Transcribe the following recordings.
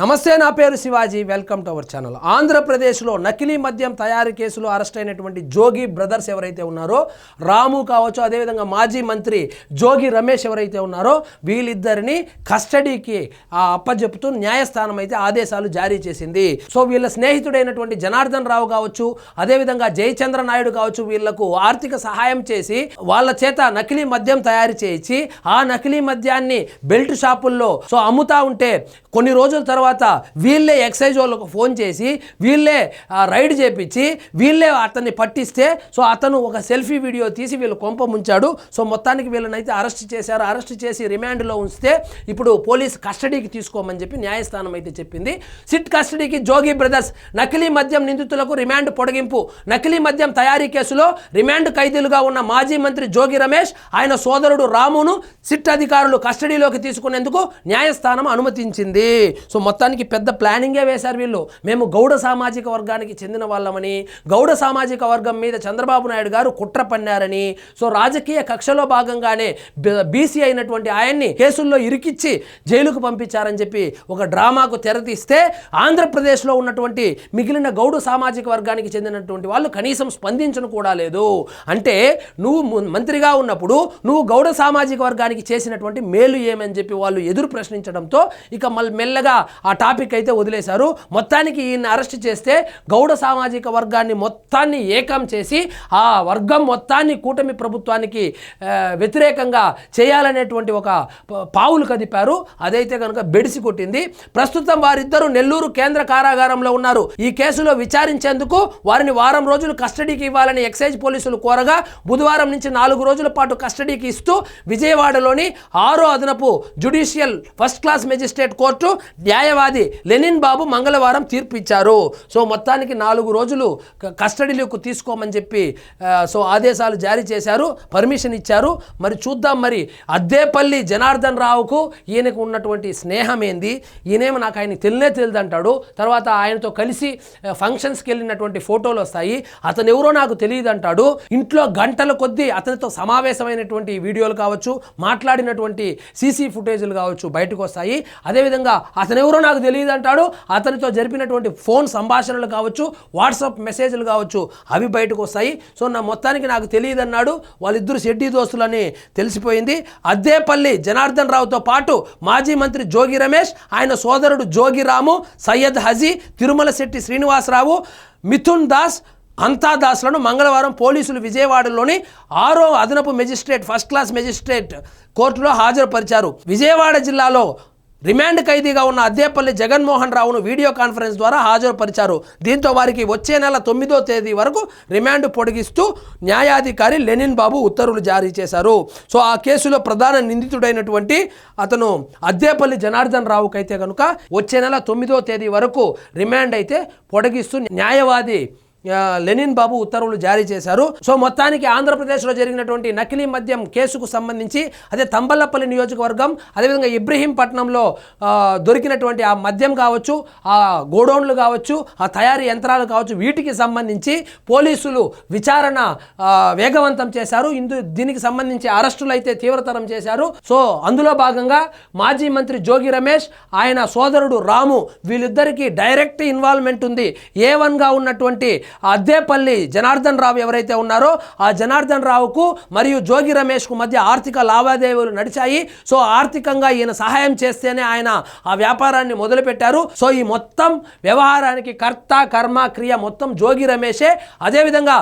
నమస్తే, నా పేరు Shivaji. Welcome to our channel. ఆంధ్రప్రదేశ్లో నకిలీ మద్యం తయారీ కేసులో అరెస్ట్ అయినటువంటి జోగి బ్రదర్స్ ఎవరైతే ఉన్నారో, రాము కావచ్చు, అదేవిధంగా మాజీ మంత్రి జోగి రమేష్ ఎవరైతే ఉన్నారో, వీళ్ళిద్దరిని కస్టడీకి అప్పజెపుతూ న్యాయస్థానం అయితే ఆదేశాలు జారీ చేసింది. సో వీళ్ళ స్నేహితుడైనటువంటి జనార్దన్ రావు కావచ్చు, అదేవిధంగా జయచంద్ర నాయుడు కావచ్చు, వీళ్లకు ఆర్థిక సహాయం చేసి వాళ్ళ చేత నకిలీ మద్యం తయారు చేయించి ఆ నకిలీ మద్యాన్ని బెల్ట్ షాపుల్లో అమ్ముతా ఉంటే కొన్ని రోజుల తర్వాత వీళ్ళే ఎక్సైజ్ వాళ్ళకు ఫోన్ చేసి వీళ్ళే రైడ్ చేపించి వీళ్ళే అతన్ని పట్టిస్తే అతను ఒక సెల్ఫీ వీడియో తీసి వీళ్ళు కొంప ముంచాడు. మొత్తానికి వీళ్ళని అయితే అరెస్ట్ చేశారు. అరెస్ట్ చేసి రిమాండ్లో ఉంచితే ఇప్పుడు పోలీస్ కస్టడీకి తీసుకోమని చెప్పి న్యాయస్థానం అయితే చెప్పింది. సిట్ కస్టడీకి జోగి బ్రదర్స్ నకిలీ మద్యం నిందితులకు రిమాండ్ పొడిగింపు. నకిలీ మద్యం తయారీ కేసులో రిమాండ్ ఖైదీలుగా ఉన్న మాజీ మంత్రి జోగి రమేష్, ఆయన సోదరుడు రామును సిట్ అధికారులు కస్టడీలోకి తీసుకునేందుకు న్యాయస్థానం అనుమతించింది. మొత్తానికి పెద్ద ప్లానింగే వేశారు వీళ్ళు. మేము గౌడ సామాజిక వర్గానికి చెందిన వాళ్ళమని, గౌడ సామాజిక వర్గం మీద చంద్రబాబు నాయుడు గారు కుట్ర పన్నారని, రాజకీయ కక్షలో భాగంగానే బీసీ అయినటువంటి ఆయన్ని కేసుల్లో ఇరికిచ్చి జైలుకు పంపించారని చెప్పి ఒక డ్రామాకు తెరతీస్తే ఆంధ్రప్రదేశ్లో ఉన్నటువంటి మిగిలిన గౌడ సామాజిక వర్గానికి చెందినటువంటి వాళ్ళు కనీసం స్పందించను కూడా లేదు. అంటే నువ్వు మంత్రిగా ఉన్నప్పుడు నువ్వు గౌడ సామాజిక వర్గానికి చేసినటువంటి మేలు ఏమని చెప్పి వాళ్ళు ఎదురు ప్రశ్నించడంతో ఇక మెల్లగా ఆ టాపిక్ అయితే వదిలేశారు. మొత్తానికి ఈయన్ని అరెస్ట్ చేస్తే గౌడ సామాజిక వర్గాన్ని మొత్తాన్ని ఏకం చేసి ఆ వర్గం మొత్తాన్ని కూటమి ప్రభుత్వానికి వ్యతిరేకంగా చేయాలనేటువంటి ఒక పావులు కదిపారు. అదైతే కనుక బెడిసి కొట్టింది. ప్రస్తుతం వారిద్దరూ నెల్లూరు కేంద్ర కారాగారంలో ఉన్నారు. ఈ కేసులో విచారించేందుకు వారిని వారం రోజులు కస్టడీకి ఇవ్వాలని ఎక్సైజ్ పోలీసులు కోరగా బుధవారం నుంచి 4 రోజుల పాటు కస్టడీకి ఇస్తూ విజయవాడలోని 6వ అదనపు judicial first class magistrate court న్యాయవాది లెనిన్ బాబు మంగళవారం తీర్పు ఇచ్చారు. మొత్తానికి 4 రోజులు కస్టడీలోకి తీసుకోమని చెప్పి ఆదేశాలు జారీ చేశారు, పర్మిషన్ ఇచ్చారు. మరి చూద్దాం, మరి అద్దేపల్లి జనార్దన్ రావుకు ఈయనకు ఉన్నటువంటి స్నేహం ఏంది, ఈయనేమో నాకు ఆయన తెలియదు అంటాడు. తర్వాత ఆయనతో కలిసి ఫంక్షన్స్కి వెళ్ళినటువంటి ఫోటోలు వస్తాయి, అతను ఎవరో నాకు తెలియదు అంటాడు. ఇంట్లో గంటల కొద్దీ అతనితో సమావేశమైనటువంటి వీడియోలు కావచ్చు, మాట్లాడినటువంటి సీసీ ఫుటేజీలు కావచ్చు బయటకు వస్తాయి. అదేవిధంగా అతను ఎవరో నాకు తెలియదు అంటాడు. అతనితో జరిపినటువంటి ఫోన్ సంభాషణలు కావచ్చు, వాట్సాప్ మెసేజ్లు కావచ్చు, అవి బయటకు వస్తాయి. మొత్తానికి నాకు తెలియదు అన్నాడు. వాళ్ళిద్దరు షెడ్డీ దోస్తులని తెలిసిపోయింది. అద్దేపల్లి జనార్దన్ రావుతో పాటు మాజీ మంత్రి జోగి రమేష్, ఆయన సోదరుడు జోగి రాము, సయ్యద్ హజీ, తిరుమల శెట్టి శ్రీనివాసరావు, మిథున్ దాస్, అంతాదాస్లను మంగళవారం పోలీసులు విజయవాడలోని 6వ అదనపు మెజిస్ట్రేట్ ఫస్ట్ క్లాస్ మెజిస్ట్రేట్ కోర్టులో హాజరుపరిచారు. విజయవాడ జిల్లాలో రిమాండ్ ఖైదీగా ఉన్న అద్దేపల్లి జగన్మోహన్ రావును వీడియో కాన్ఫరెన్స్ ద్వారా హాజరుపరిచారు. దీంతో వారికి వచ్చే నెల 9వ తేదీ వరకు రిమాండ్ పొడిగిస్తూ న్యాయాధికారి లెనిన్ బాబు ఉత్తర్వులు జారీ చేశారు. ఆ కేసులో ప్రధాన నిందితుడైనటువంటి అతను అద్దేపల్లి జనార్దన్ రావుకి అయితే కనుక వచ్చే నెల 9వ తేదీ వరకు రిమాండ్ అయితే పొడిగిస్తూ న్యాయవాది లెనిన్ బాబు ఉత్తర్వులు జారీ చేశారు. మొత్తానికి ఆంధ్రప్రదేశ్లో జరిగినటువంటి నకిలీ మద్యం కేసుకు సంబంధించి అదే తంబలపల్లి నియోజకవర్గం, అదేవిధంగా ఇబ్రహీంపట్నంలో దొరికినటువంటి ఆ మద్యం కావచ్చు, ఆ గోడౌన్లు కావచ్చు, ఆ తయారీ యంత్రాలు కావచ్చు, వీటికి సంబంధించి పోలీసులు విచారణ వేగవంతం చేశారు. దీనికి సంబంధించి అరెస్టులు అయితే తీవ్రతరం చేశారు. అందులో భాగంగా మాజీ మంత్రి జోగి రమేష్, ఆయన సోదరుడు రాము, వీళ్ళిద్దరికీ డైరెక్ట్ ఇన్వాల్వ్మెంట్ ఉంది. A1గా ఉన్నటువంటి అద్దేపల్లి జనార్దన్ రావు ఎవరైతే ఉన్నారో ఆ జనార్దన్ రావుకు మరియు జోగి రమేష్కు మధ్య ఆర్థిక లావాదేవీలు నడిచాయి. ఆర్థికంగా ఈయన సహాయం చేస్తేనే ఆయన ఆ వ్యాపారాన్ని మొదలుపెట్టారు. ఈ మొత్తం వ్యవహారానికి కర్త కర్మ క్రియ మొత్తం జోగి రమేషే. అదేవిధంగా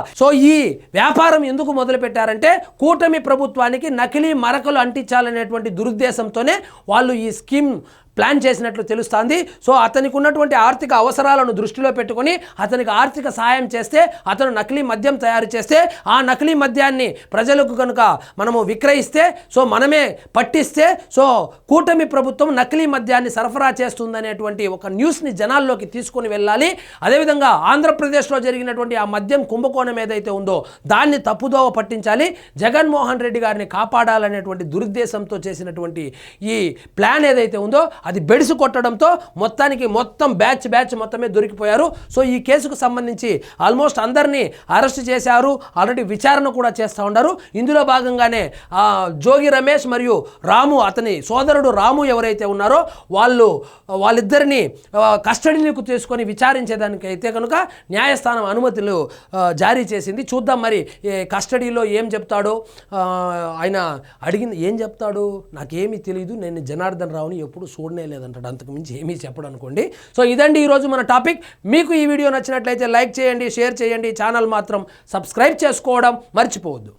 ఈ వ్యాపారం ఎందుకు మొదలుపెట్టారంటే కూటమి ప్రభుత్వానికి నకిలీ మరకలు అంటించాలనేటువంటి దురుద్దేశంతోనే వాళ్ళు ఈ స్కీమ్ ప్లాన్ చేసినట్లు తెలుస్తుంది. అతనికి ఉన్నటువంటి ఆర్థిక అవసరాలను దృష్టిలో పెట్టుకొని అతనికి ఆర్థిక సహాయం చేస్తే, అతను నకిలీ మద్యం తయారు చేస్తే, ఆ నకిలీ మద్యాన్ని ప్రజలకు కనుక మనము విక్రయిస్తే, మనమే పట్టిస్తే, కూటమి ప్రభుత్వం నకిలీ మద్యాన్ని సరఫరా చేస్తుందనేటువంటి ఒక న్యూస్ని జనాల్లోకి తీసుకొని వెళ్ళాలి. అదేవిధంగా ఆంధ్రప్రదేశ్లో జరిగినటువంటి ఆ మద్యం కుంభకోణం ఏదైతే ఉందో దాన్ని తప్పుదోవ పట్టించాలి. జగన్మోహన్ రెడ్డి గారిని కాపాడాలనేటువంటి దురుద్దేశంతో చేసినటువంటి ఈ ప్లాన్ ఏదైతే ఉందో అది బెడిసి కొట్టడంతో మొత్తం బ్యాచ్ మొత్తమే దొరికిపోయారు. సో ఈ కేసుకు సంబంధించి ఆల్మోస్ట్ అందరినీ అరెస్ట్ చేశారు, ఆల్రెడీ విచారణ కూడా చేస్తూ ఉన్నారు. ఇందులో భాగంగానే జోగి రమేష్ మరియు రాము, అతని సోదరుడు రాము ఎవరైతే ఉన్నారో వాళ్ళిద్దరిని కస్టడీలోకి తీసుకొని విచారించేదానికి అయితే కనుక న్యాయస్థానం అనుమతులు జారీ చేసింది. చూద్దాం మరి కస్టడీలో ఏం చెప్తాడో. ఆయన అడిగింది ఏం చెప్తాడు నాకేమీ తెలియదు, నేను జనార్దన్ రావుని ఎప్పుడు చూడనే లేదంటాడు, అంతకుమించి ఏమీ చెప్పడు అనుకోండి. సో ఇదండి ఈరోజు మన టాపిక్. మీకు ఈ వీడియో నచ్చినట్లయితే లైక్ చేయండి, షేర్ చేయండి, ఛానల్ మాత్రం సబ్స్క్రైబ్ చేసుకోవడం మర్చిపోవద్దు.